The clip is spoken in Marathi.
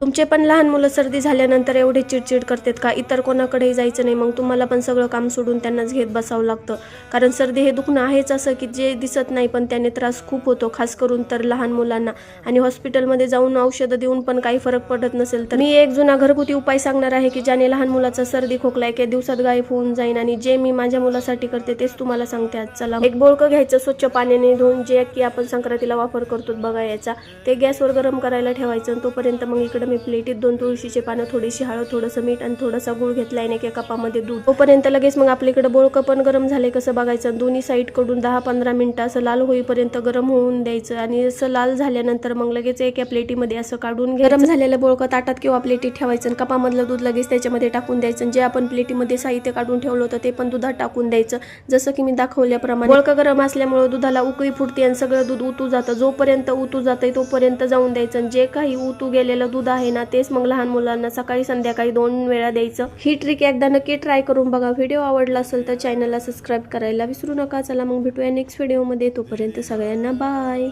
तुमचे पण लहान मुलं सर्दी झाल्यानंतर एवढे चिडचिड करतात का? इतर कोणाकडेही जायचं नाही, मग तुम्हाला पण सगळं काम सोडून त्यांनाच घेत बसावं लागतं. कारण सर्दी हे दुखणं आहेच असं की जे दिसत नाही, पण त्याने त्रास खूप होतो, खास करून तर लहान मुलांना. आणि हॉस्पिटलमध्ये जाऊन औषधं देऊन पण काही फरक पडत नसेल तर मी एक जुना घरगुती उपाय सांगणार आहे की ज्याने लहान मुलाचा सर्दी खोकला एके दिवसात गायब होऊन जाईल. आणि जे मी माझ्या मुलासाठी करते तेच तुम्हाला सांगते आज. चला, एक बोळकं घ्यायचं, स्वच्छ पाण्याने धुवून, जे की आपण संक्रांतीला वापर करतो बघा याचा, ते गॅसवर गरम करायला ठेवायचं. आणि तोपर्यंत मग इकडे मी प्लेटीत 2 तुळशीचे पानं, थोडीशी हळद, थोडंसं मीठ आणि थोडासा गुळ घेतलाय आणि एका कपामध्ये दूध. तोपर्यंत लगेच मग आपल्याकडे बोळकं पण गरम झाले कसं बघायचं. दोन्ही साईड कडून 10-15 मिनिटं असं लाल होईपर्यंत गरम होऊन द्यायचं. आणि असं लाल झाल्यानंतर मग लगेच एका प्लेटीमध्ये असं काढून गरम झालेलं बोळकं ताटात किंवा प्लेटीत ठेवायचं. कपामधलं दूध लगेच त्याच्यामध्ये टाकून द्यायचं. जे आपण प्लेटीमध्ये साहित्य काढून ठेवलं होतं ते पण दुधात टाकून द्यायचं, जसं की मी दाखवल्याप्रमाणे. बोळकं गरम असल्यामुळे दुधाला उकळी फुटते आणि सगळं दूध उतू जातं. जोपर्यंत उतू जातंय तोपर्यंत जाऊन द्यायचं. जे काही उतू गेलेलं दूध आहे ना, तेच मग लहान मुलांना सकाळी संध्याकाळी 2 वेळा द्यायचं. ही ट्रिक एकदा नक्की ट्राय करून बघा. व्हिडिओ आवडला असेल तर चॅनलला सबस्क्राईब करायला विसरू नका. चला मग भेटूया नेक्स्ट व्हिडिओमध्ये. तोपर्यंत सगळ्यांना बाय.